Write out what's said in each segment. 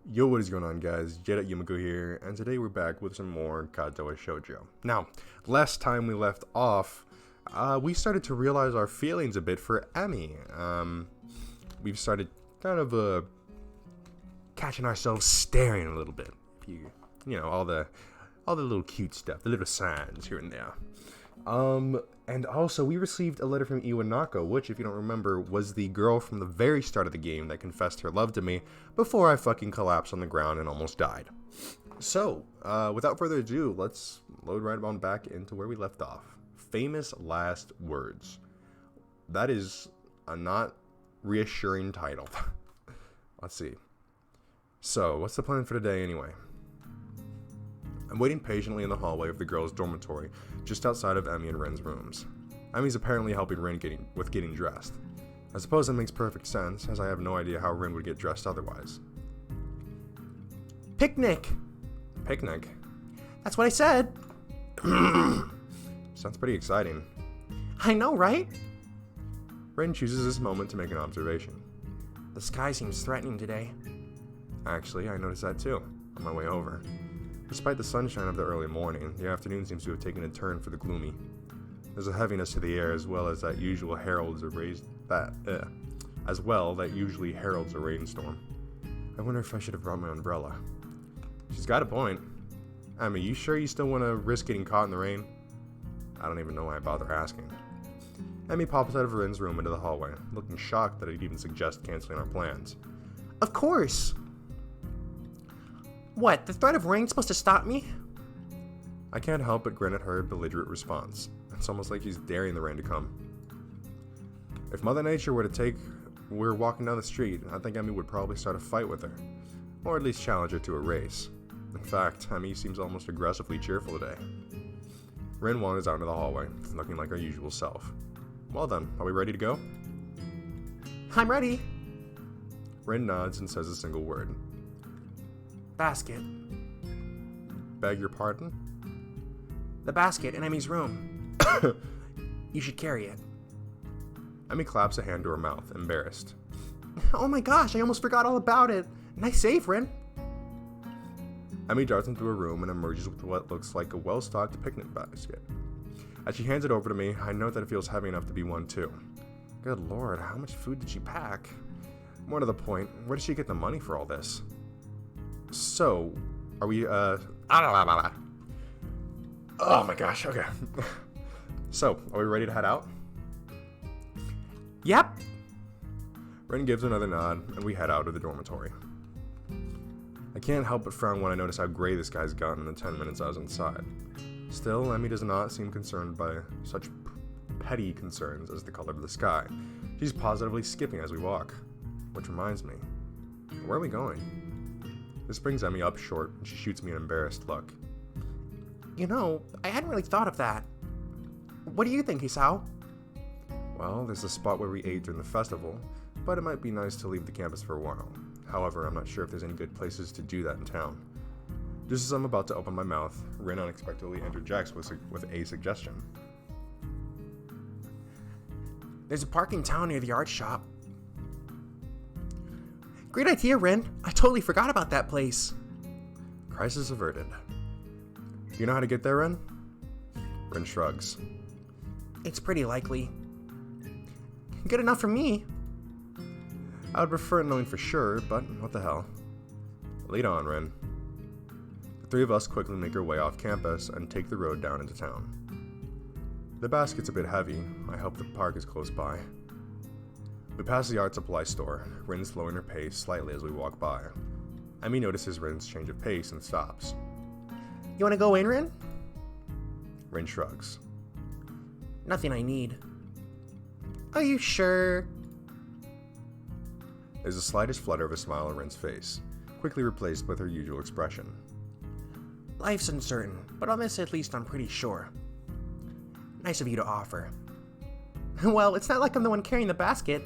Yo, what is going on, guys? J.Yumeko here, and today we're back with some more Katawa Shoujo. Now, last time we left off, we started to realize our feelings a bit for Emmy. We've started kind of catching ourselves staring a little bit. You know, all the little cute stuff, the little signs here and there. And also, we received a letter from Iwanako, which, if you don't remember, was the girl from the very start of the game that confessed her love to me before I fucking collapsed on the ground and almost died. So, without further ado, let's load right on back into where we left off. Famous last words. That is a not reassuring title. Let's see. So, what's the plan for today anyway? I'm waiting patiently in the hallway of the girls' dormitory, just outside of Emmy and Ren's rooms. Emmy's apparently helping Ren with getting dressed. I suppose that makes perfect sense, as I have no idea how Ren would get dressed otherwise. Picnic! Picnic? That's what I said! Sounds pretty exciting. I know, right? Ren chooses this moment to make an observation. The sky seems threatening today. Actually, I noticed that too, on my way over. Despite the sunshine of the early morning, the afternoon seems to have taken a turn for the gloomy. There's a heaviness to the air as well as that usually heralds a rainstorm. I wonder if I should have brought my umbrella. She's got a point. Emmy, you sure you still want to risk getting caught in the rain? I don't even know why I bother asking. Emmy pops out of Ren's room into the hallway, looking shocked that I'd even suggest canceling our plans. Of course! What, the threat of rain supposed to stop me? I can't help but grin at her belligerent response. It's almost like she's daring the rain to come. If Mother Nature were walking down the street, I think Emmy would probably start a fight with her. Or at least challenge her to a race. In fact, Emmy seems almost aggressively cheerful today. Ren wanders out into the hallway, looking like her usual self. Well then, are we ready to go? I'm ready! Ren nods and says a single word. Basket. Beg your pardon? The basket in Emmy's room. You should carry it. Emmy claps a hand to her mouth, embarrassed. Oh my gosh, I almost forgot all about it. Nice save, Ren. Emmy darts into her room and emerges with what looks like a well-stocked picnic basket. As she hands it over to me, I note that it feels heavy enough to be one too. Good lord, how much food did she pack? More to the point, where did she get the money for all this? So, are we, Oh my gosh, okay. So, are we ready to head out? Yep. Ren gives another nod, and we head out of the dormitory. I can't help but frown when I notice how gray the sky's gotten in the 10 minutes I was inside. Still, Emmy does not seem concerned by such petty concerns as the color of the sky. She's positively skipping as we walk. Which reminds me, where are we going? This brings Emmy up short, and she shoots me an embarrassed look. You know, I hadn't really thought of that. What do you think, Hisao? Well, there's a spot where we ate during the festival, but it might be nice to leave the campus for a while. However, I'm not sure if there's any good places to do that in town. Just as I'm about to open my mouth, Ren unexpectedly interjects with a suggestion. There's a park in town near the art shop. Great idea, Ren. I totally forgot about that place. Crisis averted. Do you know how to get there, Ren? Ren shrugs. It's pretty likely. Good enough for me. I would prefer knowing for sure, but what the hell. Lead on, Ren. The three of us quickly make our way off campus and take the road down into town. The basket's a bit heavy. I hope the park is close by. We pass the art supply store, Ren slowing her pace slightly as we walk by. Emmy notices Ren's change of pace and stops. You want to go in, Ren? Ren shrugs. Nothing I need. Are you sure? There's the slightest flutter of a smile on Ren's face, quickly replaced with her usual expression. Life's uncertain, but on this at least I'm pretty sure. Nice of you to offer. Well, it's not like I'm the one carrying the basket.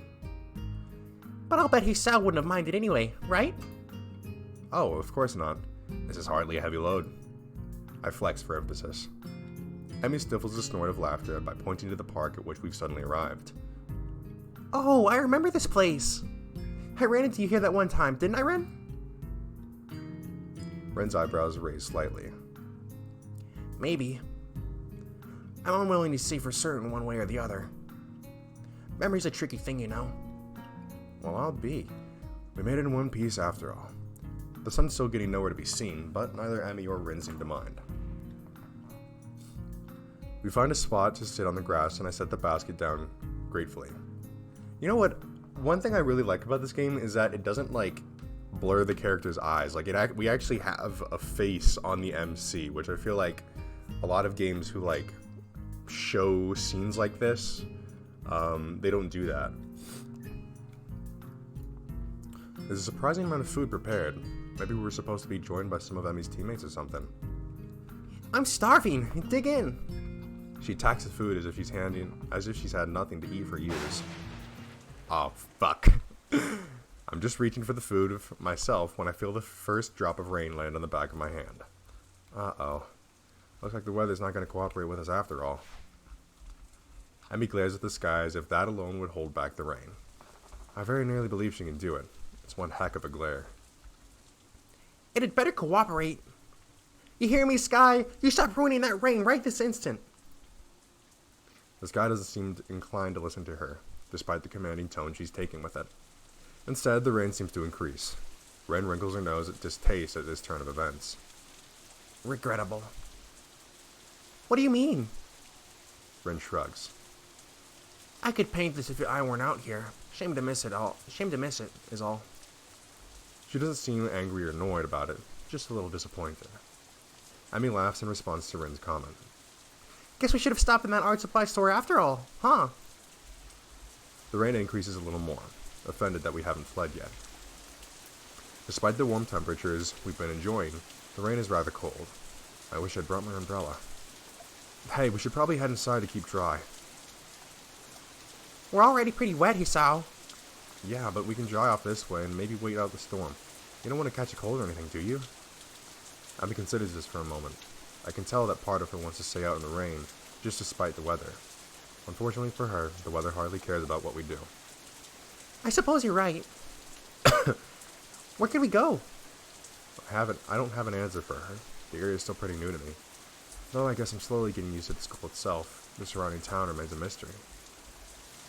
But I'll bet Hisao wouldn't have minded anyway, right? Oh, of course not. This is hardly a heavy load. I flex for emphasis. Emmy stifles a snort of laughter by pointing to the park at which we've suddenly arrived. Oh, I remember this place. I ran into you here that one time, didn't I, Ren? Ren's eyebrows raised slightly. Maybe. I'm unwilling to say for certain one way or the other. Memory's a tricky thing, you know. Well, I'll be. We made it in one piece after all. The sun's still getting nowhere to be seen, but neither Emmy or Rin seem to mind. We find a spot to sit on the grass, and I set the basket down gratefully. You know what? One thing I really like about this game is that it doesn't, like, blur the character's eyes. Like, we actually have a face on the MC, which I feel like a lot of games who, like, show scenes like this, they don't do that. There's a surprising amount of food prepared. Maybe we were supposed to be joined by some of Emmy's teammates or something. I'm starving. Dig in. She attacks the food as if she's had nothing to eat for years. Oh, fuck. I'm just reaching for the food myself when I feel the first drop of rain land on the back of my hand. Uh-oh. Looks like the weather's not going to cooperate with us after all. Emmy glares at the sky as if that alone would hold back the rain. I very nearly believe she can do it. It's one heck of a glare. It had better cooperate. You hear me, Sky? You stop ruining that rain right this instant. The sky doesn't seem inclined to listen to her, despite the commanding tone she's taking with it. Instead, the rain seems to increase. Ren wrinkles her nose at distaste at this turn of events. Regrettable. What do you mean? Ren shrugs. I could paint this if I weren't out here. Shame to miss it is all. She doesn't seem angry or annoyed about it, just a little disappointed. Emmy laughs in response to Ren's comment. Guess we should have stopped in that art supply store after all, huh? The rain increases a little more, offended that we haven't fled yet. Despite the warm temperatures we've been enjoying, the rain is rather cold. I wish I'd brought my umbrella. Hey, we should probably head inside to keep dry. We're already pretty wet, Hisao. Yeah, but we can dry off this way and maybe wait out the storm. You don't want to catch a cold or anything, do you? Abby considers this for a moment. I can tell that part of her wants to stay out in the rain, just to spite the weather. Unfortunately for her, the weather hardly cares about what we do. I suppose you're right. Where can we go? I don't have an answer for her. The area is still pretty new to me. Though I guess I'm slowly getting used to the school itself. The surrounding town remains a mystery.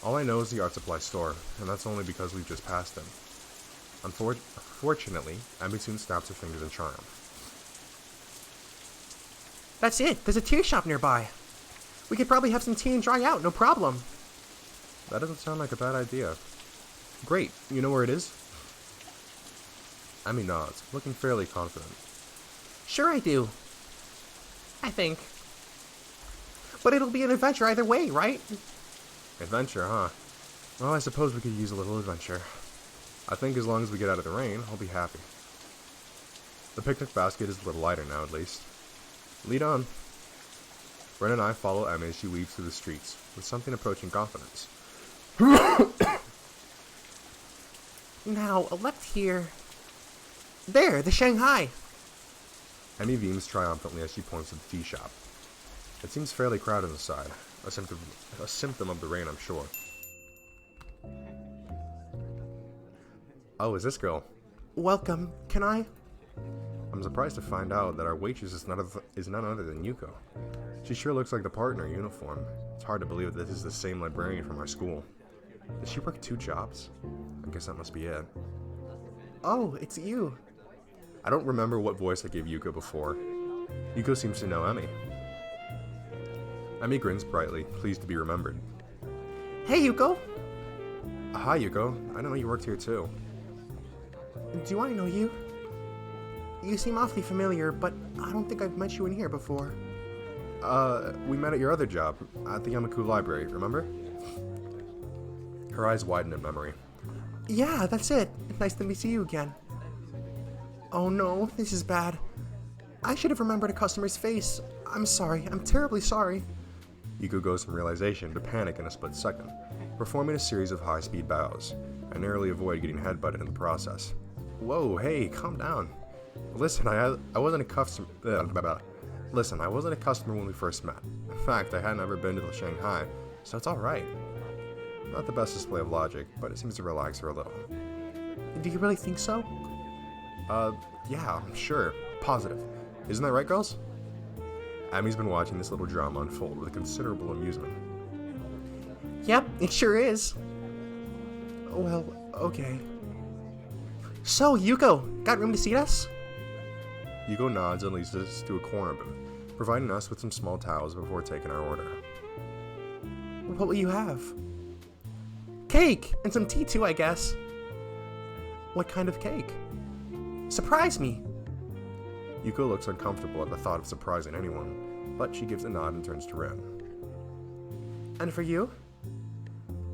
All I know is the art supply store, and that's only because we've just passed them. Unfortunately, Abby soon snaps her fingers in triumph. That's it. There's a tea shop nearby. We could probably have some tea and dry out, no problem. That doesn't sound like a bad idea. Great. You know where it is? Emmy nods, looking fairly confident. Sure I do. I think. But it'll be an adventure either way, right? Adventure, huh? Well, I suppose we could use a little adventure. I think as long as we get out of the rain, I'll be happy. The picnic basket is a little lighter now, at least. Lead on. Ren and I follow Emma as she weaves through the streets, with something approaching confidence. Now, left here. There, the Shanghai. Emmy beams triumphantly as she points to the tea shop. It seems fairly crowded inside, a symptom of the rain, I'm sure. Oh, is this girl? Welcome. Can I? I'm surprised to find out that our waitress is none other than Yuko. She sure looks like the part in her uniform. It's hard to believe that this is the same librarian from our school. Does she work 2 jobs? I guess that must be it. Oh, it's you. I don't remember what voice I gave Yuko before. Yuko seems to know Emmy. Emmy grins brightly, pleased to be remembered. Hey, Yuko. Hi, Yuko. I didn't know you worked here too. Do I know you? You seem awfully familiar, but I don't think I've met you in here before. We met at your other job, at the Yamaku Library, remember? Her eyes widen in memory. Yeah, that's it. Nice to see you again. Oh no, this is bad. I should have remembered a customer's face. I'm sorry. I'm terribly sorry. Yuko goes from realization to panic in a split second, performing a series of high-speed bows. I narrowly avoid getting headbutted in the process. Whoa, hey, calm down. Listen, I wasn't a customer. Listen, I wasn't a customer when we first met. In fact, I hadn't ever been to the Shanghai, so it's all right. Not the best display of logic, but it seems to relax her a little. Do you really think so? Yeah, sure. Positive. Isn't that right, girls? Ami's been watching this little drama unfold with considerable amusement. Yep, it sure is. Well, okay. So, Yuko, got room to seat us? Yuko nods and leads us to a corner booth, providing us with some small towels before taking our order. What will you have? Cake! And some tea too, I guess. What kind of cake? Surprise me! Yuko looks uncomfortable at the thought of surprising anyone, but she gives a nod and turns to Ren. And for you?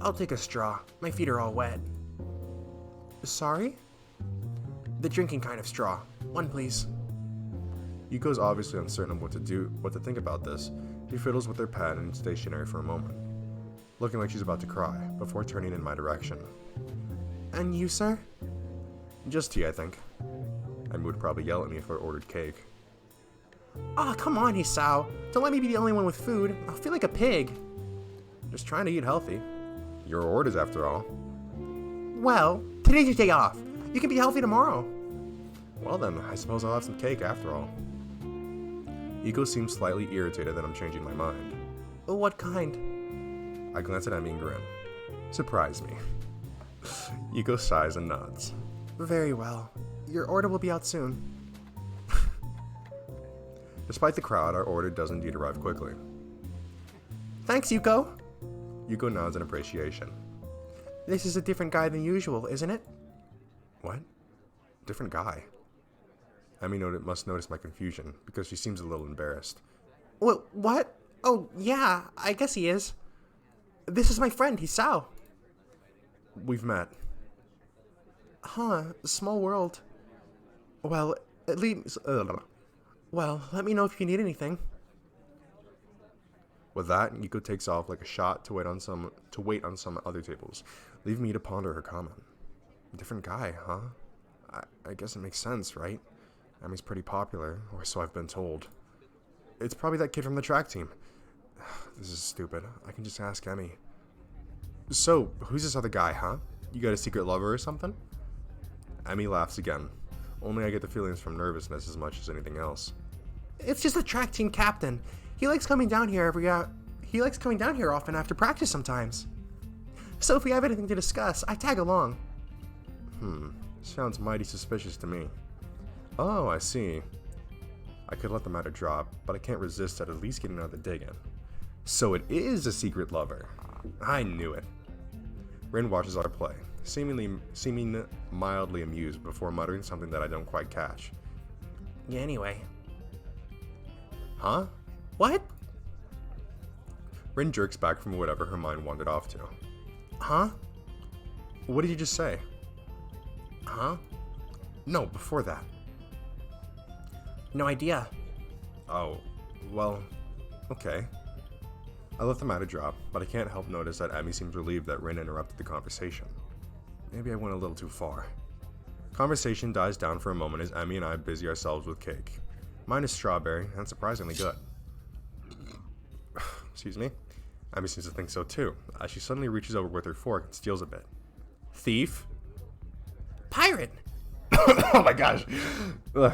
I'll take a straw. My feet are all wet. Sorry? The drinking kind of straw. One, please. Yuko's obviously uncertain of what to think about this. She fiddles with her pad and stationery for a moment, looking like she's about to cry, before turning in my direction. And you, sir? Just tea, I think. Amy would probably yell at me if I ordered cake. Aw, come on, Hisao. Don't let me be the only one with food. I'll feel like a pig. Just trying to eat healthy. Your orders, after all. Well, today's your day off. You can be healthy tomorrow. Well then, I suppose I'll have some cake after all. Yuko seems slightly irritated that I'm changing my mind. What kind? I glance at Amy and grin. Surprise me. Yuko sighs and nods. Very well. Your order will be out soon. Despite the crowd, our order does indeed arrive quickly. Thanks, Yuko. Yuko nods in appreciation. This is a different guy than usual, isn't it? What? Different guy? Amy must notice my confusion, because she seems a little embarrassed. What? Oh, yeah, I guess he is. This is my friend, Hisao. We've met. Huh, small world. Well, at least... well, let me know if you need anything. With that, Yuko takes off like a shot to wait on some other tables, leaving me to ponder her comment. Different guy, huh? I guess it makes sense, right? Ami's pretty popular, or so I've been told. It's probably that kid from the track team. This is stupid. I can just ask Emi. So, who's this other guy, huh? You got a secret lover or something? Emi laughs again. Only I get the feelings from nervousness as much as anything else. It's just the track team captain. He likes coming down here often after practice sometimes. So if we have anything to discuss, I tag along. Sounds mighty suspicious to me. Oh, I see. I could let the matter drop, but I can't resist at least getting another dig in. So it is a secret lover. I knew it. Rin watches our play, seeming mildly amused before muttering something that I don't quite catch. Yeah, anyway. Huh? What? Rin jerks back from whatever her mind wandered off to. Huh? What did you just say? Huh? No, before that. No idea. Oh, well, okay. I let the matter drop, but I can't help notice that Amy seems relieved that Rin interrupted the conversation. Maybe I went a little too far. Conversation dies down for a moment as Amy and I busy ourselves with cake. Mine is strawberry, and surprisingly good. Excuse me. Amy seems to think so too, as she suddenly reaches over with her fork and steals a bit. Thief? Pirate! Oh my gosh! Ugh.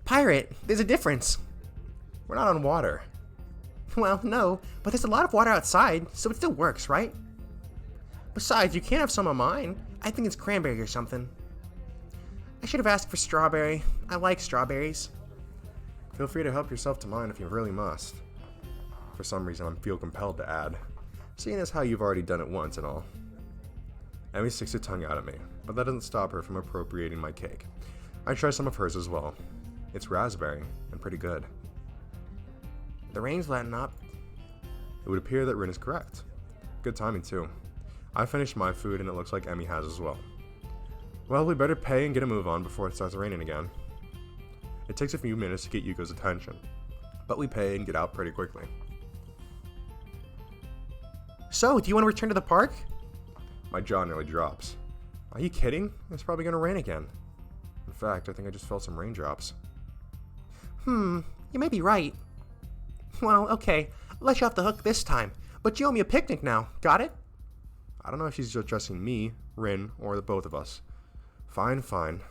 Pirate, there's a difference. We're not on water. Well, no, but there's a lot of water outside, so it still works, right? Besides, you can't have some of mine. I think it's cranberry or something. I should have asked for strawberry. I like strawberries. Feel free to help yourself to mine if you really must. For some reason, I feel compelled to add, seeing as how you've already done it once and all. Amy sticks her tongue out at me, but that doesn't stop her from appropriating my cake. I try some of hers as well. It's raspberry, and pretty good. The rain's letting up. It would appear that Rin is correct. Good timing, too. I finished my food, and it looks like Emi has as well. Well, we better pay and get a move on before it starts raining again. It takes a few minutes to get Yuko's attention, but we pay and get out pretty quickly. So, do you want to return to the park? My jaw nearly drops. Are you kidding? It's probably going to rain again. In fact, I think I just felt some raindrops. You may be right. Well, okay, I'll let you off the hook this time, but you owe me a picnic now, got it? I don't know if she's addressing me, Rin, or the both of us. Fine, fine.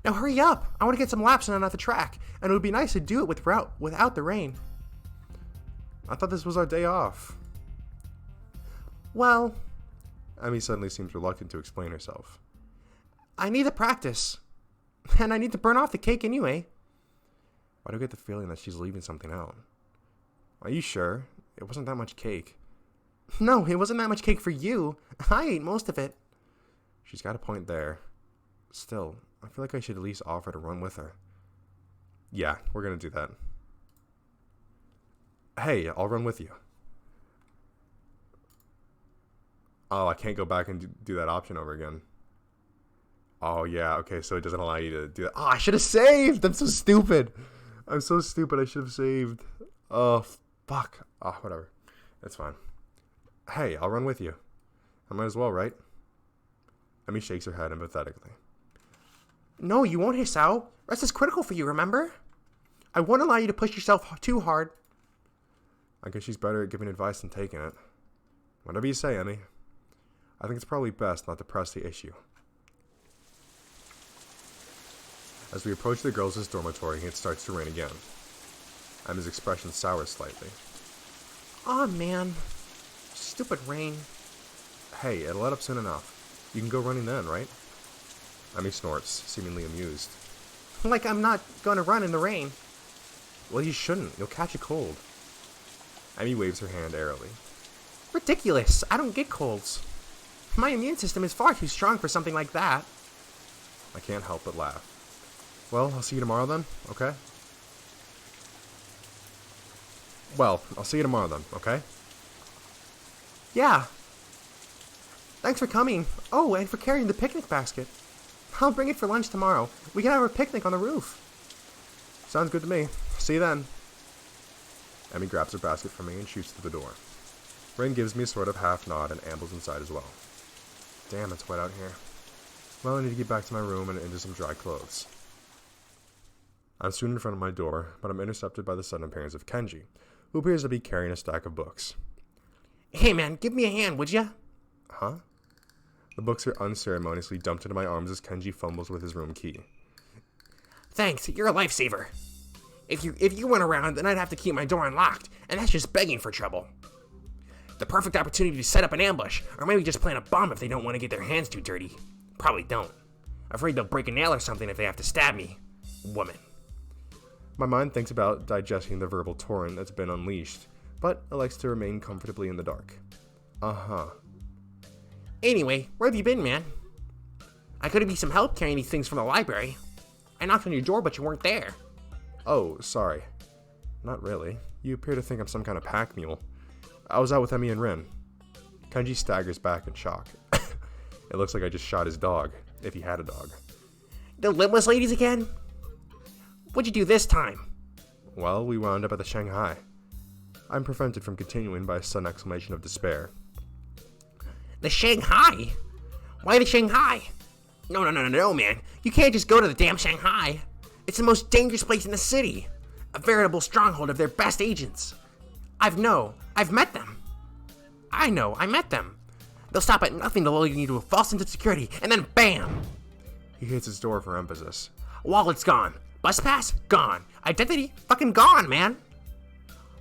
Now hurry up! I want to get some laps in at the track, and it would be nice to do it without the rain. I thought this was our day off. Well, Emmy suddenly seems reluctant to explain herself. I need to practice. And I need to burn off the cake anyway. Why do I get the feeling that she's leaving something out? Are you sure? It wasn't that much cake. No, it wasn't that much cake for you. I ate most of it. She's got a point there. Still, I feel like I should at least offer to run with her. Yeah, we're gonna do that. Hey, I'll run with you. Oh, I can't go back and do that option over again. Oh, yeah, okay, so it doesn't allow you to do that. Oh, I should have saved! I'm so stupid! I'm so stupid, I should have saved. Oh, fuck. Oh, whatever. It's fine. Hey, I'll run with you. I might as well, right? Emmy shakes her head empathetically. No, you won't, Hisao. Rest is critical for you, remember? I won't allow you to push yourself too hard. I guess she's better at giving advice than taking it. Whatever you say, Emmy. I think it's probably best not to press the issue. As we approach the girls' dormitory, it starts to rain again. Emma's expression sours slightly. Aw, man. Stupid rain. Hey, it'll let up soon enough. You can go running then, right? Emmy snorts, seemingly amused. Like I'm not going to run in the rain. Well, you shouldn't. You'll catch a cold. Emmy waves her hand airily. Ridiculous. I don't get colds. My immune system is far too strong for something like that. I can't help but laugh. Well, I'll see you tomorrow then, okay? Well, I'll see you tomorrow then, okay? Yeah. Thanks for coming. Oh, and for carrying the picnic basket. I'll bring it for lunch tomorrow. We can have a picnic on the roof. Sounds good to me. See you then. Emmy grabs her basket from me and shoots through the door. Rain gives me a sort of half nod and ambles inside as well. Damn, it's wet out here. Well, I need to get back to my room and into some dry clothes. I'm soon in front of my door, but I'm intercepted by the sudden appearance of Kenji, who appears to be carrying a stack of books. Hey man, give me a hand, would ya? Huh? The books are unceremoniously dumped into my arms as Kenji fumbles with his room key. Thanks, you're a lifesaver. If you went around, then I'd have to keep my door unlocked, and that's just begging for trouble. The perfect opportunity to set up an ambush, or maybe just plant a bomb if they don't want to get their hands too dirty. Probably don't. Afraid they'll break a nail or something if they have to stab me. Woman. My mind thinks about digesting the verbal torrent that's been unleashed, but elects to remain comfortably in the dark. Uh-huh. Anyway, where have you been, man? I could have used some help carrying these things from the library. I knocked on your door, but you weren't there. Oh, sorry. Not really. You appear to think I'm some kind of pack mule. I was out with Emmy and Rin. Kenji staggers back in shock. It looks like I just shot his dog, if he had a dog. The limbless ladies again? What'd you do this time? Well, we wound up at the Shanghai. I'm prevented from continuing by a sudden exclamation of despair. The Shanghai? Why the Shanghai? No, man. You can't just go to the damn Shanghai. It's the most dangerous place in the city. A veritable stronghold of their best agents. I've met them. I met them. They'll stop at nothing to lull you into a false sense of security, and then BAM! He hits his door for emphasis. Wallet's gone. Bus pass? Gone. Identity? Fucking gone, man.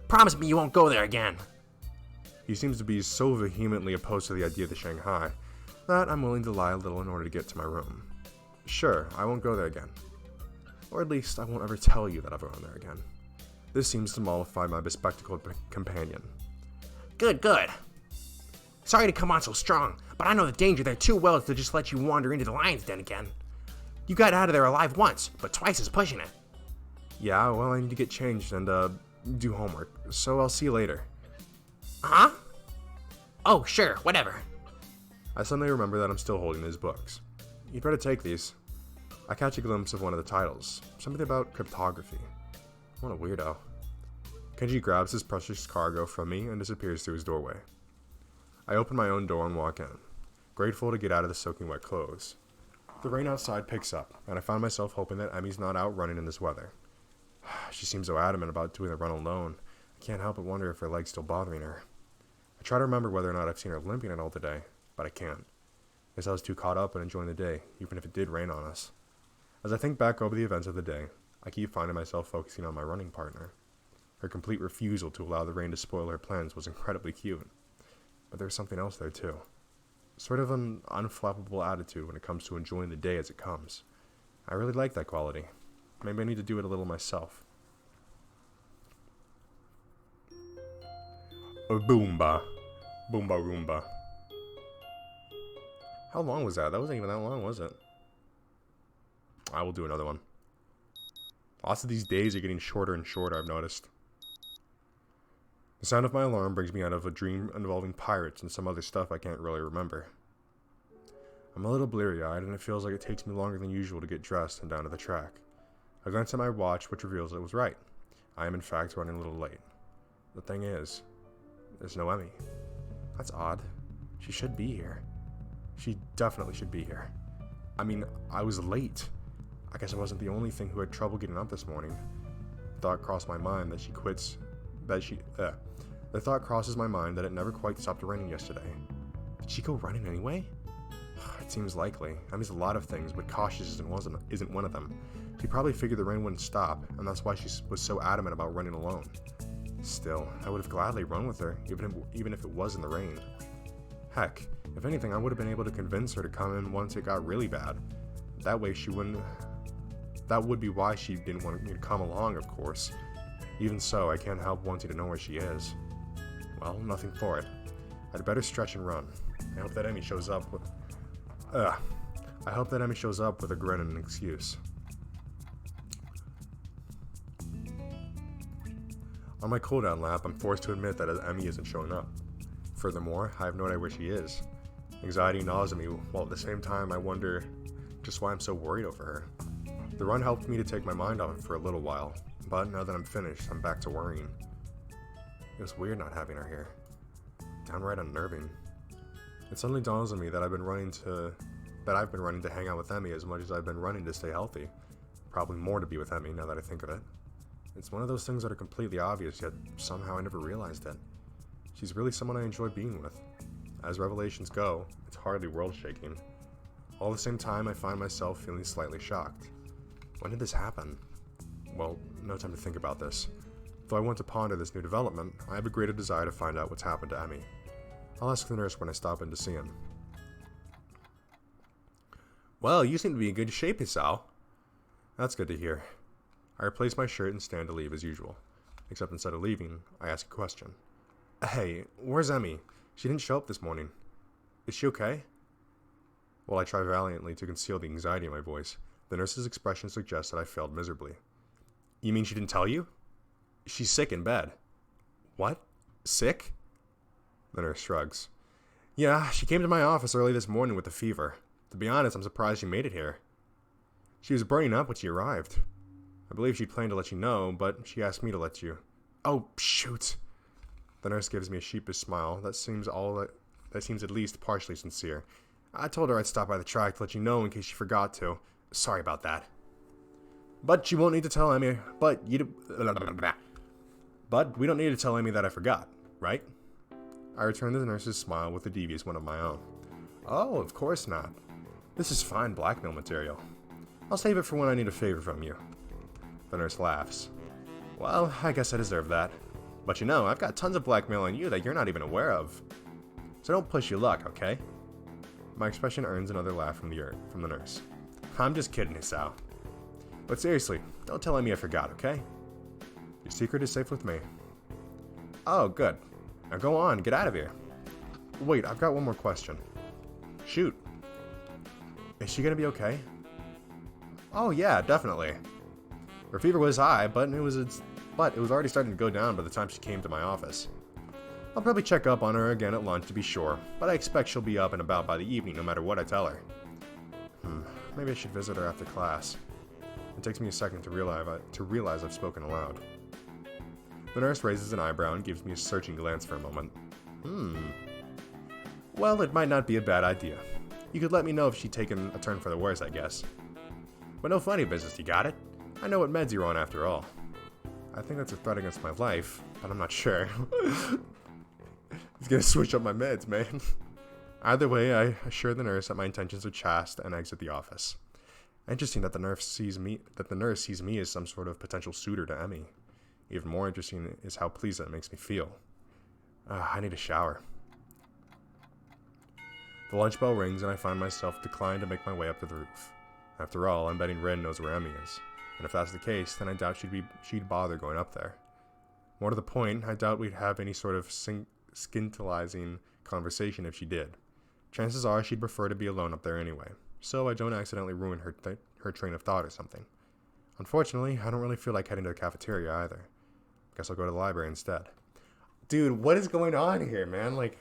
Promise me you won't go there again. He seems to be so vehemently opposed to the idea of the Shanghai that I'm willing to lie a little in order to get to my room. Sure, I won't go there again. Or at least I won't ever tell you that I've gone there again. This seems to mollify my bespectacled companion. Good. Sorry to come on so strong, but I know the danger there too well to just let you wander into the lion's den again. You got out of there alive once, but twice is pushing it. Yeah, well, I need to get changed and, do homework, so I'll see you later. Huh? Oh, sure, whatever. I suddenly remember that I'm still holding his books. You'd better take these. I catch a glimpse of one of the titles, something about cryptography. What a weirdo. Kenji grabs his precious cargo from me and disappears through his doorway. I open my own door and walk in, grateful to get out of the soaking wet clothes. The rain outside picks up, and I find myself hoping that Emmy's not out running in this weather. She seems so adamant about doing the run alone. I can't help but wonder if her leg's still bothering her. I try to remember whether or not I've seen her limping at all today, but I can't. Guess I was too caught up in enjoying the day, even if it did rain on us. As I think back over the events of the day, I keep finding myself focusing on my running partner. Her complete refusal to allow the rain to spoil her plans was incredibly cute. But there was something else there too. Sort of an unflappable attitude when it comes to enjoying the day as it comes. I really like that quality. Maybe I need to do it a little myself. A boomba. Boomba roomba. How long was that? That wasn't even that long, was it? I will do another one. Lots of these days are getting shorter and shorter, I've noticed. The sound of my alarm brings me out of a dream involving pirates and some other stuff I can't really remember. I'm a little bleary-eyed, and it feels like it takes me longer than usual to get dressed and down to the track. I glance at my watch, which reveals it was right. I am in fact running a little late. The thing is, there's no Emmy. That's odd. She should be here. She definitely should be here. I mean, I was late. I guess I wasn't the only thing who had trouble getting up this morning. The thought crossed my mind that the thought crosses my mind that it never quite stopped raining yesterday. Did she go running anyway? It seems likely. That means a lot of things, but cautious isn't one of them. She probably figured the rain wouldn't stop, and that's why she was so adamant about running alone. Still, I would have gladly run with her, even if it was in the rain. Heck, if anything, I would have been able to convince her to come in once it got really bad. That way she wouldn't... That would be why she didn't want me to come along, of course. Even so, I can't help wanting to know where she is. Well, nothing for it. I'd better stretch and run. I hope that Emmy shows up with... I hope that Emmy shows up with a grin and an excuse. On my cooldown lap, I'm forced to admit that Emmy isn't showing up. Furthermore, I have no idea where she is. Anxiety gnaws at me, while at the same time I wonder just why I'm so worried over her. The run helped me to take my mind off it for a little while, but now that I'm finished, I'm back to worrying. It was weird not having her here. Downright unnerving. It suddenly dawns on me that I've been running to hang out with Emmy as much as I've been running to stay healthy. Probably more to be with Emmy now that I think of it. It's one of those things that are completely obvious, yet somehow I never realized it. She's really someone I enjoy being with. As revelations go, it's hardly world-shaking. All at the same time, I find myself feeling slightly shocked. When did this happen? Well, no time to think about this. Though I want to ponder this new development, I have a greater desire to find out what's happened to Emmy. I'll ask the nurse when I stop in to see him. Well, you seem to be in good shape, Isao. That's good to hear. I replace my shirt and stand to leave as usual. Except instead of leaving, I ask a question. Hey, where's Emmy? She didn't show up this morning. Is she okay? While I try valiantly to conceal the anxiety in my voice, the nurse's expression suggests that I failed miserably. You mean she didn't tell you? She's sick in bed. What? Sick? The nurse shrugs. Yeah, she came to my office early this morning with a fever. To be honest, I'm surprised she made it here. She was burning up when she arrived. I believe she planned to let you know, but she asked me to let you. Oh, shoot. The nurse gives me a sheepish smile that seems at least partially sincere. I told her I'd stop by the track to let you know in case she forgot to. Sorry about that. But you won't need to tell Emmy, but we don't need to tell Emmy that I forgot, right? I return the nurse's smile with a devious one of my own. Oh, of course not. This is fine blackmail material. I'll save it for when I need a favor from you. The nurse laughs. Well, I guess I deserve that. But you know, I've got tons of blackmail on you that you're not even aware of. So don't push your luck, okay? My expression earns another laugh from the nurse. I'm just kidding, Isao. But seriously, don't tell Emmy I forgot, okay? Your secret is safe with me. Oh, good. Now go on, get out of here. Wait, I've got one more question. Shoot. Is she gonna be okay? Oh yeah, definitely. Her fever was high, but it was already starting to go down by the time she came to my office. I'll probably check up on her again at lunch to be sure, but I expect she'll be up and about by the evening no matter what I tell her. Maybe I should visit her after class. It takes me a second to realize I've spoken aloud. The nurse raises an eyebrow and gives me a searching glance for a moment. Well, it might not be a bad idea. You could let me know if she'd taken a turn for the worse, I guess. But no funny business, you got it? I know what meds you're on after all. I think that's a threat against my life, but I'm not sure. He's gonna switch up my meds, man. Either way, I assure the nurse that my intentions are chaste and exit the office. Interesting that the nurse sees me as some sort of potential suitor to Emmy. Even more interesting is how pleased that makes me feel. I need a shower. The lunch bell rings and I find myself declined to make my way up to the roof. After all, I'm betting Rin knows where Emmy is, and if that's the case, then I doubt she'd bother going up there. More to the point, I doubt we'd have any sort of scintillizing conversation if she did. Chances are she'd prefer to be alone up there anyway, so I don't accidentally ruin her train of thought or something. Unfortunately, I don't really feel like heading to the cafeteria either. Guess I'll go to the library instead. Dude, what is going on here, man? Like,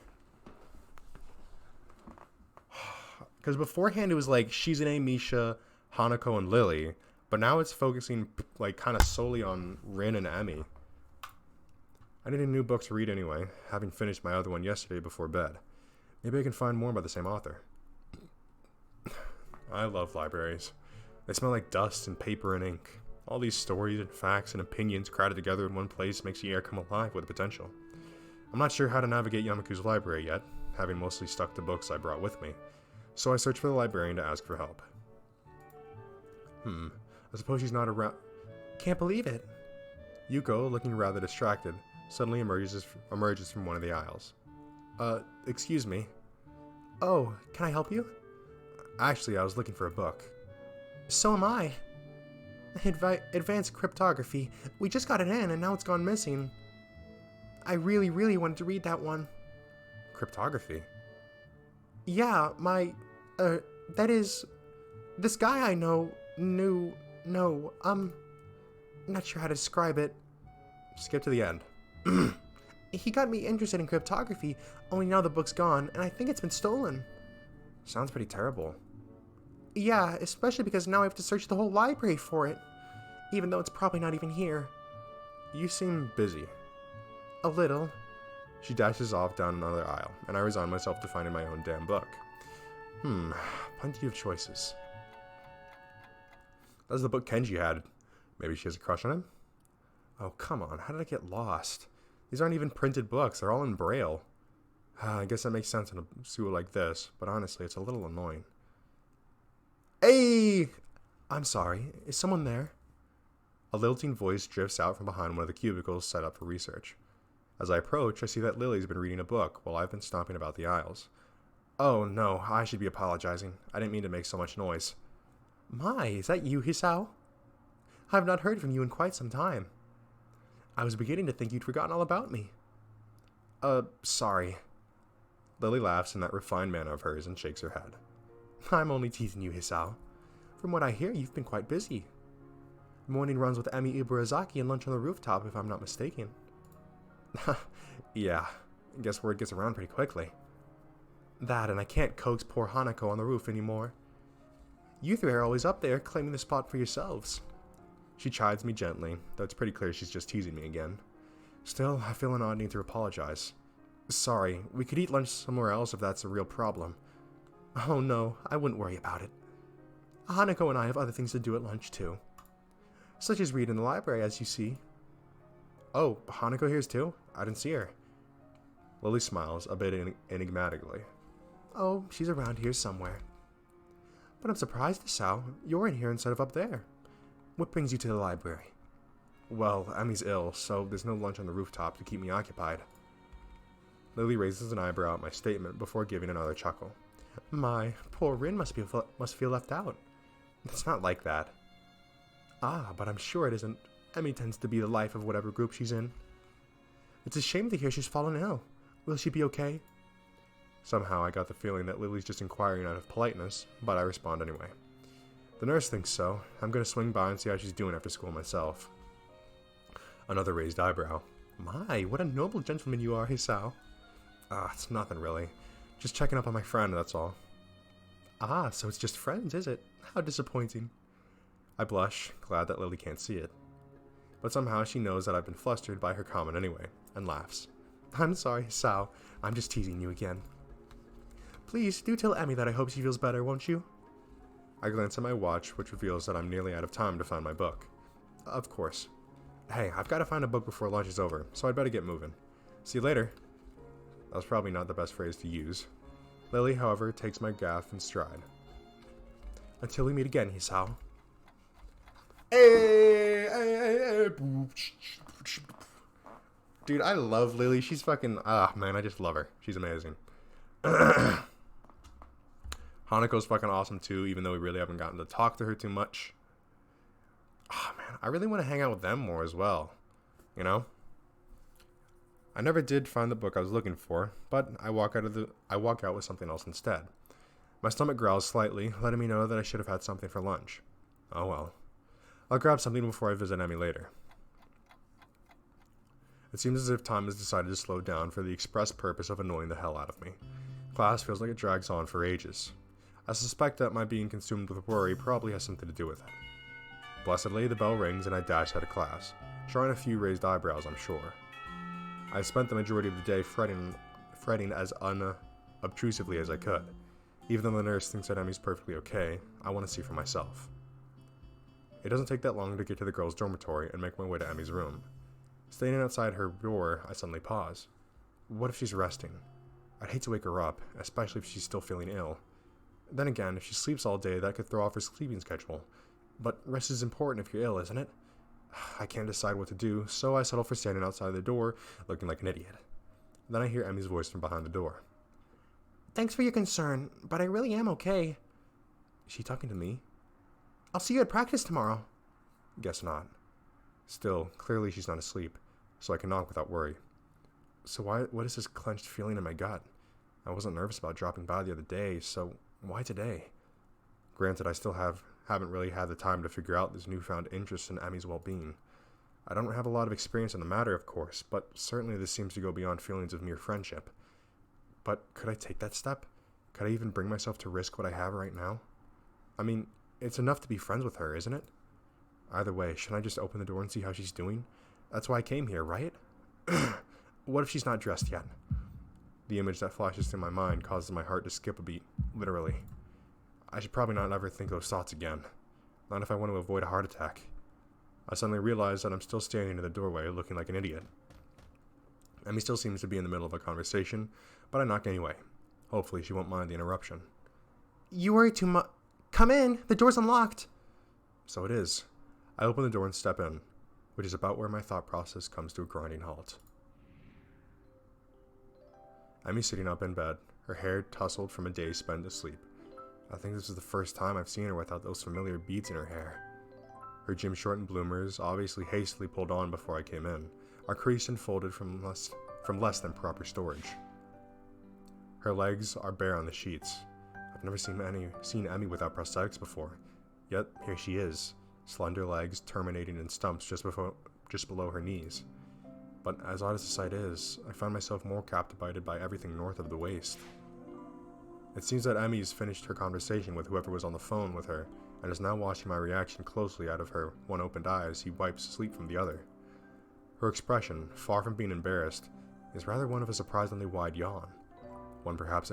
because beforehand it was like Shizune, Misha, Hanako, and Lily, but now it's focusing like kind of solely on Rin and Emmy. I need a new book to read anyway, having finished my other one yesterday before bed. Maybe I can find more by the same author. I love libraries. They smell like dust and paper and ink. All these stories and facts and opinions crowded together in one place makes the air come alive with potential. I'm not sure how to navigate Yamaku's library yet, having mostly stuck to books I brought with me, so I search for the librarian to ask for help. I suppose she's not around. Can't believe it. Yuko, looking rather distracted, suddenly emerges from one of the aisles. Excuse me. Oh, can I help you? Actually, I was looking for a book. So am I. Advanced cryptography. We just got it in and now it's gone missing. I really, really wanted to read that one. Cryptography? Yeah, that is... This guy I know not sure how to describe it. Skip to the end. He got me interested in cryptography, only now the book's gone, and I think it's been stolen. Sounds pretty terrible. Yeah, especially because now I have to search the whole library for it, even though it's probably not even here. You seem busy. A little. She dashes off down another aisle, and I resign myself to finding my own damn book. Plenty of choices. That's the book Kenji had. Maybe she has a crush on him? Oh, come on, how did I get lost? These aren't even printed books, they're all in Braille. I guess that makes sense in a school like this, but honestly, it's a little annoying. Hey! I'm sorry, is someone there? A lilting voice drifts out from behind one of the cubicles set up for research. As I approach, I see that Lily's been reading a book while I've been stomping about the aisles. Oh no, I should be apologizing. I didn't mean to make so much noise. My, is that you, Hisao? I've not heard from you in quite some time. I was beginning to think you'd forgotten all about me. Sorry. Lily laughs in that refined manner of hers and shakes her head. I'm only teasing you, Hisao. From what I hear, you've been quite busy. Morning runs with Emi Ibarazaki and lunch on the rooftop, if I'm not mistaken. Yeah, I guess word gets around pretty quickly. That, and I can't coax poor Hanako on the roof anymore. You three are always up there, claiming the spot for yourselves. She chides me gently, though it's pretty clear she's just teasing me again. Still, I feel an odd need to apologize. Sorry, we could eat lunch somewhere else if that's a real problem. Oh no, I wouldn't worry about it. Hanako and I have other things to do at lunch too. Such as read in the library, as you see. Oh, Hanako here's too? I didn't see her. Lily smiles, a bit enigmatically. Oh, she's around here somewhere. But I'm surprised, Hisao. You're in here instead of up there. What brings you to the library? Well, Emmy's ill, so there's no lunch on the rooftop to keep me occupied. Lily raises an eyebrow at my statement before giving another chuckle. My, poor Rin must feel left out. It's not like that. Ah, but I'm sure it isn't. Emmy tends to be the life of whatever group she's in. It's a shame to hear she's fallen ill. Will she be okay? Somehow I got the feeling that Lily's just inquiring out of politeness, but I respond anyway. The nurse thinks so. I'm gonna swing by and see how she's doing after school myself. Another raised eyebrow. My, what a noble gentleman you are, Hisao. Ah, it's nothing really. Just checking up on my friend, that's all. Ah, so it's just friends, is it? How disappointing. I blush, glad that Lily can't see it. But somehow she knows that I've been flustered by her comment anyway, and laughs. I'm sorry, Hisao. I'm just teasing you again. Please, do tell Emmy that I hope she feels better, won't you? I glance at my watch, which reveals that I'm nearly out of time to find my book. Of course. Hey, I've got to find a book before lunch is over, so I'd better get moving. See you later. That was probably not the best phrase to use. Lily, however, takes my gaffe in stride. Until we meet again, Hisao. Hey. Dude, I love Lily. She's fucking... man, I just love her. She's amazing. Hanako's fucking awesome, too, even though we really haven't gotten to talk to her too much. Man, I really want to hang out with them more as well. You know? I never did find the book I was looking for, but I walk out with something else instead. My stomach growls slightly, letting me know that I should have had something for lunch. Oh well. I'll grab something before I visit Emmy later. It seems as if time has decided to slow down for the express purpose of annoying the hell out of me. Class feels like it drags on for ages. I suspect that my being consumed with worry probably has something to do with it. Blessedly, the bell rings and I dash out of class, drawing a few raised eyebrows, I'm sure. I spent the majority of the day fretting as unobtrusively as I could. Even though the nurse thinks that Emmy's perfectly okay, I want to see for myself. It doesn't take that long to get to the girls' dormitory and make my way to Emmy's room. Standing outside her door, I suddenly pause. What if she's resting? I'd hate to wake her up, especially if she's still feeling ill. Then again, if she sleeps all day, that could throw off her sleeping schedule. But rest is important if you're ill, isn't it? I can't decide what to do, so I settle for standing outside the door, looking like an idiot. Then I hear Emmy's voice from behind the door. Thanks for your concern, but I really am okay. Is she talking to me? I'll see you at practice tomorrow. Guess not. Still, clearly she's not asleep, so I can knock without worry. So what is this clenched feeling in my gut? I wasn't nervous about dropping by the other day, so why today? Granted, I still haven't really had the time to figure out this newfound interest in Emmy's well-being. I don't have a lot of experience in the matter, of course, but certainly this seems to go beyond feelings of mere friendship. But could I take that step? Could I even bring myself to risk what I have right now? I mean, it's enough to be friends with her, isn't it? Either way, shouldn't I just open the door and see how she's doing? That's why I came here, right? What if she's not dressed yet? The image that flashes through my mind causes my heart to skip a beat, literally. I should probably not ever think those thoughts again. Not if I want to avoid a heart attack. I suddenly realize that I'm still standing in the doorway looking like an idiot. Emmy still seems to be in the middle of a conversation, but I knock anyway. Hopefully she won't mind the interruption. You worry too much. Come in, the door's unlocked. So it is. I open the door and step in, which is about where my thought process comes to a grinding halt. Emmy's sitting up in bed, her hair tousled from a day spent asleep. I think this is the first time I've seen her without those familiar beads in her hair. Her gym short and bloomers, obviously hastily pulled on before I came in, are creased and folded from less than proper storage. Her legs are bare on the sheets. I've never seen Emmy without prosthetics before, yet here she is, slender legs terminating in stumps just below her knees. But as odd as the sight is, I find myself more captivated by everything north of the waist. It seems that Emmy's finished her conversation with whoever was on the phone with her, and is now watching my reaction closely out of her one opened eye as he wipes sleep from the other. Her expression, far from being embarrassed, is rather one of a surprisingly wide yawn, one perhaps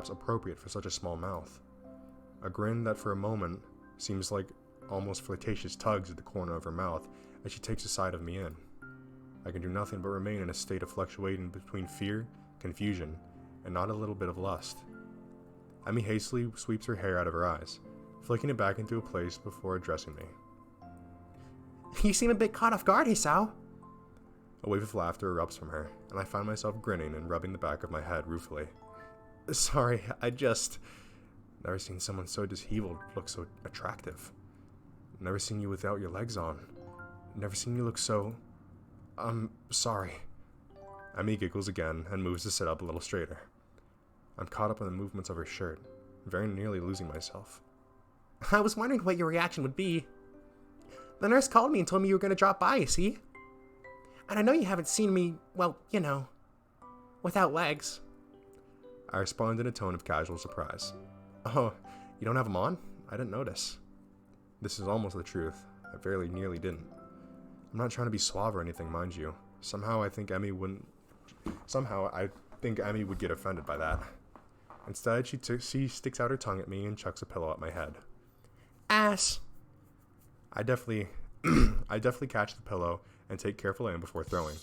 appropriate for such a small mouth. A grin that for a moment seems like almost flirtatious tugs at the corner of her mouth as she takes a side of me in. I can do nothing but remain in a state of fluctuating between fear, confusion, and not a little bit of lust. Emmy hastily sweeps her hair out of her eyes, flicking it back into a place before addressing me. You seem a bit caught off guard, Hisao. A wave of laughter erupts from her, and I find myself grinning and rubbing the back of my head ruefully. Sorry, I just... Never seen someone so disheveled look so attractive. Never seen you without your legs on. Never seen you look so... sorry. Emmy giggles again and moves to sit up a little straighter. I'm caught up in the movements of her shirt, very nearly losing myself. I was wondering what your reaction would be. The nurse called me and told me you were going to drop by, you see? And I know you haven't seen me, well, you know, without legs. I respond in a tone of casual surprise. Oh, you don't have them on? I didn't notice. This is almost the truth. I very nearly didn't. I'm not trying to be suave or anything, mind you. Somehow I think Emmy would get offended by that. Instead, she sticks out her tongue at me and chucks a pillow at my head. Ass. I definitely catch the pillow and take careful aim before throwing.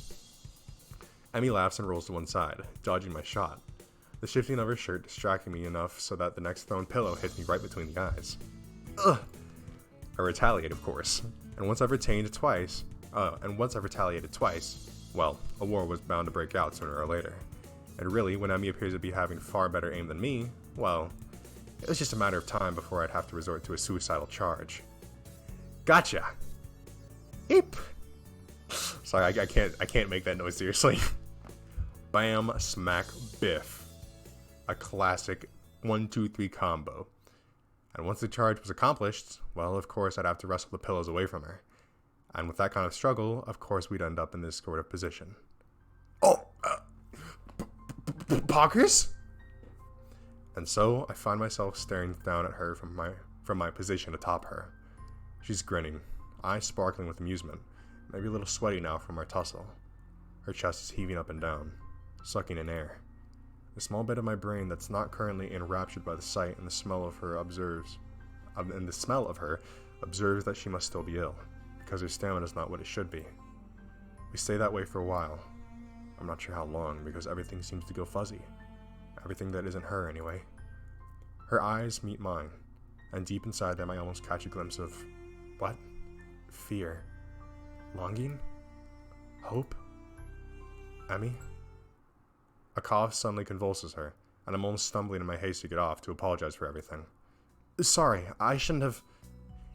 Emmy laughs and rolls to one side, dodging my shot. the shifting of her shirt distracting me enough so that the next thrown pillow hit me right between the eyes. Ugh! I retaliate, of course, and once I've retaliated twice, well, a war was bound to break out sooner or later. And really, when Emmy appears to be having far better aim than me, well, it was just a matter of time before I'd have to resort to a suicidal charge. Gotcha! Eep! Sorry, I can't make that noise seriously. Bam, smack, biff. A classic 1-2-3 combo. And once the charge was accomplished, well, of course, I'd have to wrestle the pillows away from her. And with that kind of struggle, of course, we'd end up in this sort of position. Oh! Poggers? And so, I find myself staring down at her from my position atop her. She's grinning, eyes sparkling with amusement, maybe a little sweaty now from our tussle. Her chest is heaving up and down, sucking in air. The small bit of my brain that's not currently enraptured by the sight and the smell of her observes that she must still be ill, because her stamina is not what it should be. We stay that way for a while. I'm not sure how long, because everything seems to go fuzzy. Everything that isn't her, anyway. Her eyes meet mine, and deep inside them I almost catch a glimpse of... what? Fear. Longing? Hope? Emmy? A cough suddenly convulses her, and I'm almost stumbling in my haste to get off to apologize for everything. Sorry, I shouldn't have...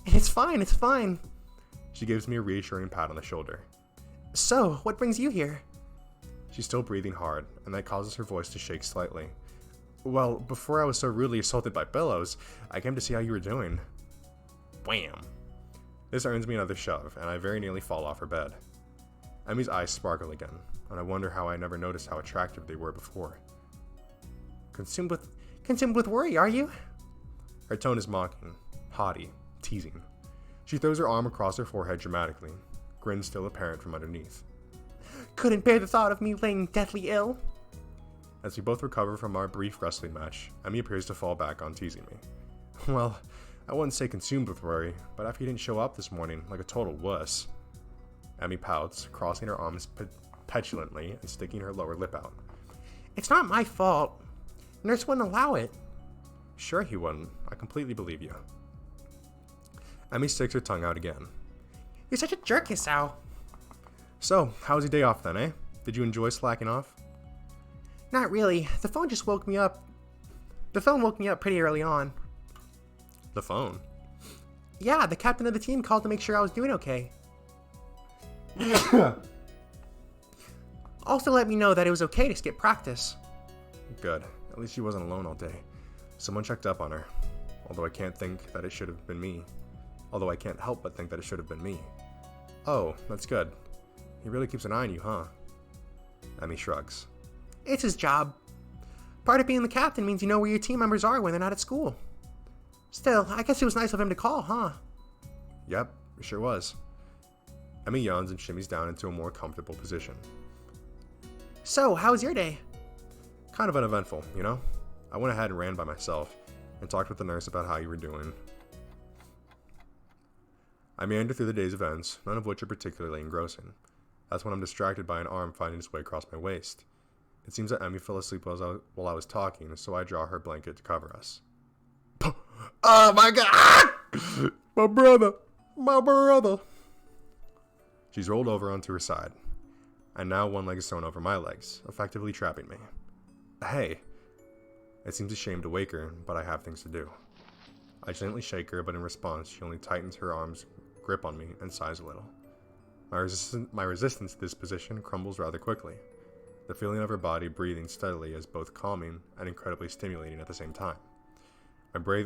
It's fine, it's fine. She gives me a reassuring pat on the shoulder. So, what brings you here? She's still breathing hard, and that causes her voice to shake slightly. Well, before I was so rudely assaulted by Billows, I came to see how you were doing. Wham! This earns me another shove, and I very nearly fall off her bed. Emmy's eyes sparkle again, and I wonder how I never noticed how attractive they were before. Consumed with worry, are you? Her tone is mocking, haughty, teasing. She throws her arm across her forehead dramatically, grin still apparent from underneath. Couldn't bear the thought of me laying deathly ill. As we both recover from our brief wrestling match, Emmy appears to fall back on teasing me. Well, I wouldn't say consumed with worry, but after you didn't show up this morning like a total wuss. Emmy pouts, crossing her arms petulantly and sticking her lower lip out. It's not my fault. Nurse wouldn't allow it. Sure he wouldn't. I completely believe you. Emmy sticks her tongue out again. You're such a jerk, Hisao. So, how was your day off then, eh? Did you enjoy slacking off? Not really. The phone woke me up pretty early on. The phone? Yeah, the captain of the team called to make sure I was doing okay. Also let me know that it was okay to skip practice. Good. At least she wasn't alone all day. Someone checked up on her. Although I can't help but think that it should have been me. Oh, that's good. He really keeps an eye on you, huh? Emmy shrugs. It's his job. Part of being the captain means you know where your team members are when they're not at school. Still, I guess it was nice of him to call, huh? Yep, it sure was. Emmy yawns and shimmies down into a more comfortable position. So, how was your day? Kind of uneventful, you know? I went ahead and ran by myself, and talked with the nurse about how you were doing. I meander through the day's events, none of which are particularly engrossing. That's when I'm distracted by an arm finding its way across my waist. It seems that Emmy fell asleep while I was talking, so I draw her blanket to cover us. Oh my god! My brother! She's rolled over onto her side, and now one leg is thrown over my legs, effectively trapping me. Hey! It seems a shame to wake her, but I have things to do. I gently shake her, but in response, she only tightens her arm's grip on me and sighs a little. My resistance to this position crumbles rather quickly. The feeling of her body breathing steadily is both calming and incredibly stimulating at the same time.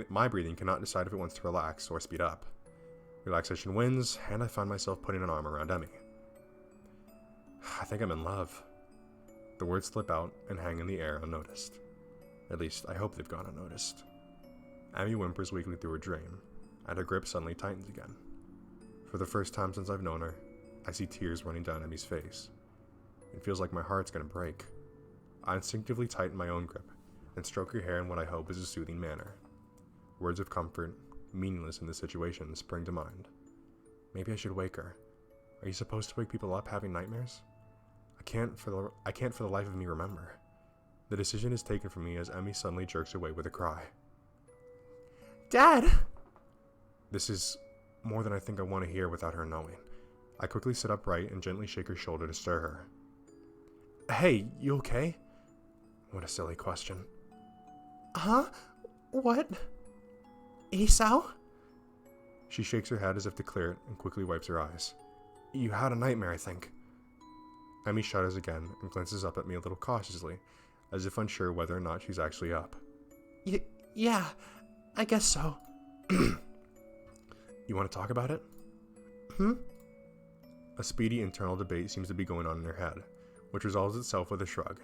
My breathing cannot decide if it wants to relax or speed up. Relaxation wins, and I find myself putting an arm around Emmy. I think I'm in love. The words slip out and hang in the air unnoticed. At least, I hope they've gone unnoticed. Emmy whimpers weakly through her dream, and her grip suddenly tightens again. For the first time since I've known her, I see tears running down Emmy's face. It feels like my heart's gonna break. I instinctively tighten my own grip, and stroke her hair in what I hope is a soothing manner. Words of comfort, meaningless in this situation, spring to mind. Maybe I should wake her. Are you supposed to wake people up having nightmares? I can't for the life of me remember. The decision is taken from me as Emmy suddenly jerks away with a cry. Dad! This is more than I think I want to hear without her knowing. I quickly sit upright and gently shake her shoulder to stir her. Hey, you okay? What a silly question. Huh? What? Isao? She shakes her head as if to clear it and quickly wipes her eyes. You had a nightmare, I think. Emmy shudders again and glances up at me a little cautiously, as if unsure whether or not she's actually up. Yeah, I guess so. You want to talk about it? A speedy internal debate seems to be going on in her head, which resolves itself with a shrug.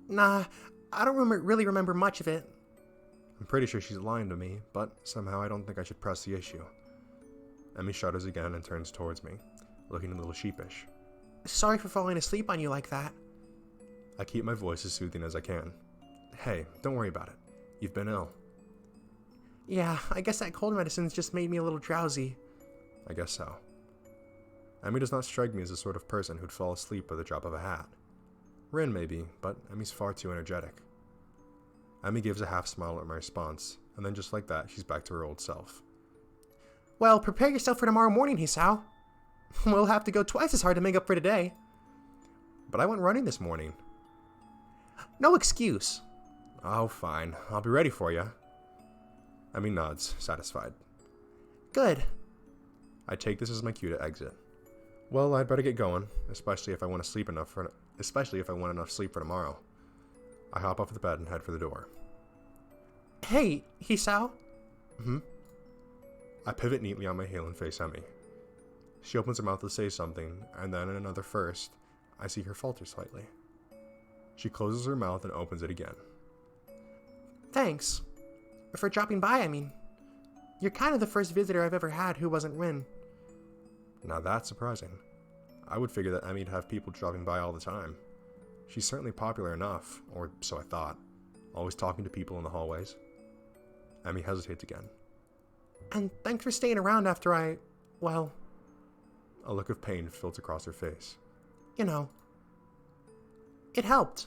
Nah, I don't really remember much of it. I'm pretty sure she's lying to me, but somehow I don't think I should press the issue. Emmy shudders again and turns towards me, looking a little sheepish. Sorry for falling asleep on you like that. I keep my voice as soothing as I can. Hey, don't worry about it. You've been ill. Yeah, I guess that cold medicine's just made me a little drowsy. I guess so. Emmy does not strike me as the sort of person who'd fall asleep with the drop of a hat. Rin maybe, but Emmy's far too energetic. Emmy gives a half smile at my response, and then just like that, she's back to her old self. Well, prepare yourself for tomorrow morning, Hisao. We'll have to go twice as hard to make up for today. But I went running this morning. No excuse. Oh, fine. I'll be ready for you. Emmy nods, satisfied. Good. I take this as my cue to exit. Well, I'd better get going, especially if I want enough sleep for tomorrow. I hop off the bed and head for the door. Hey, Hisao. I pivot neatly on my heel and face Emmy. She opens her mouth to say something, and then in another first, I see her falter slightly. She closes her mouth and opens it again. Thanks. For dropping by, I mean. You're kind of the first visitor I've ever had who wasn't Rin. Now that's surprising. I would figure that Emmy'd have people dropping by all the time. She's certainly popular enough, or so I thought, always talking to people in the hallways. Emmy hesitates again. And thanks for staying around after a look of pain fills across her face. It helped.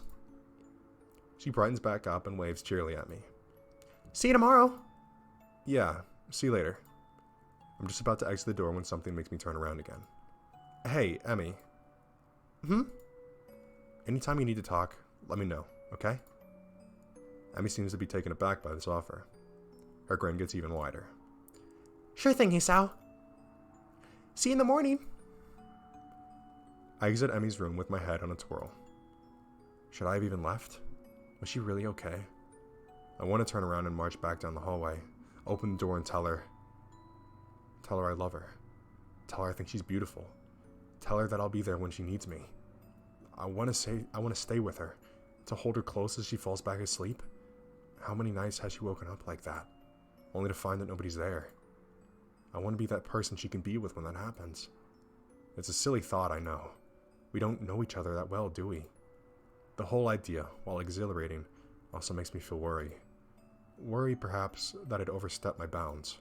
She brightens back up and waves cheerily at me. See you tomorrow. Yeah, see you later. I'm just about to exit the door when something makes me turn around again. Hey, Emmy. Anytime you need to talk, let me know, okay? Emmy seems to be taken aback by this offer. Her grin gets even wider. Sure thing, Hisao. See you in the morning. I exit Emmy's room with my head on a twirl. Should I have even left? Was she really okay? I want to turn around and march back down the hallway, open the door and tell her I love her. Tell her I think she's beautiful. Tell her that I'll be there when she needs me. I want to stay with her, to hold her close as she falls back asleep. How many nights has she woken up like that, only to find that nobody's there? I want to be that person she can be with when that happens. It's a silly thought, I know. We don't know each other that well, do we? The whole idea, while exhilarating, also makes me feel worry. Worry, perhaps, that I'd overstepped my bounds.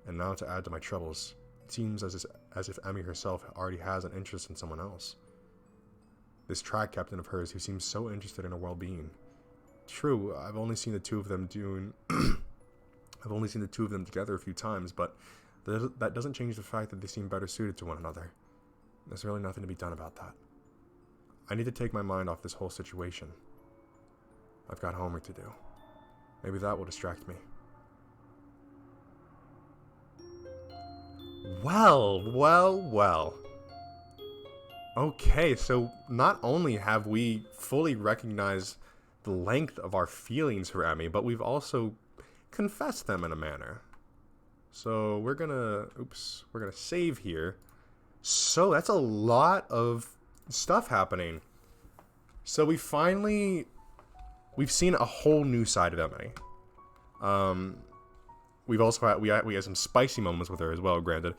And now, to add to my troubles, it seems as if Emmy herself already has an interest in someone else. This track captain of hers who seems so interested in her well-being. True, I've only seen the two of them together a few times, but that doesn't change the fact that they seem better suited to one another. There's really nothing to be done about that. I need to take my mind off this whole situation. I've got homework to do. Maybe that will distract me. Well. Okay, so not only have we fully recognized the length of our feelings for Emmy, but we've also confessed them in a manner. So we're gonna save here. So that's a lot of stuff happening. So we've seen a whole new side of Emily. We've also had some spicy moments with her as well, granted.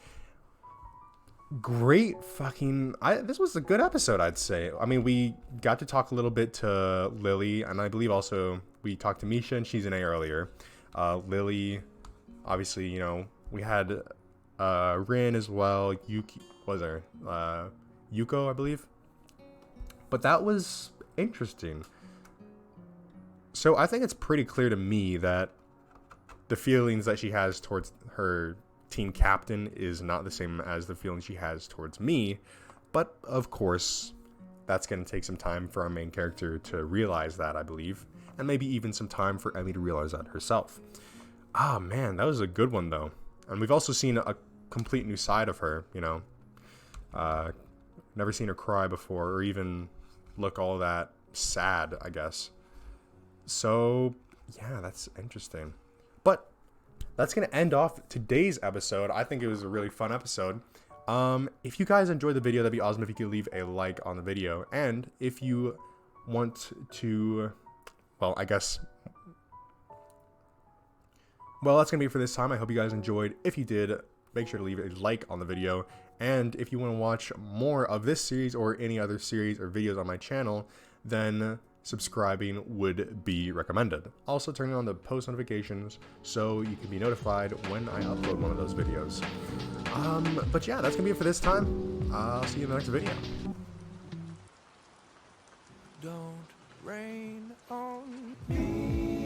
Great this was a good episode, I'd say. I mean, we got to talk a little bit to Lily, and I believe also we talked to Misha, and she's in A earlier. Lily, obviously, we had Rin as well. Yuko, I believe. But that was interesting. So I think it's pretty clear to me that the feelings that she has towards her team captain is not the same as the feelings she has towards me. But of course, that's going to take some time for our main character to realize that, I believe. And maybe even some time for Emmy to realize that herself. Ah, man, that was a good one, though. And we've also seen a complete new side of her, you know. Never seen her cry before or even look all that sad, I guess. So, yeah, that's interesting. But that's going to end off today's episode. I think it was a really fun episode. If you guys enjoyed the video, that'd be awesome if you could leave a like on the video. And if you want to, well, I guess, well, that's going to be it for this time. I hope you guys enjoyed. If you did, make sure to leave a like on the video. And if you want to watch more of this series or any other series or videos on my channel, then subscribing would be recommended. Also, turning on the post notifications so you can be notified when I upload one of those videos. But yeah, that's gonna be it for this time. I'll see you in the next video. Don't rain on me.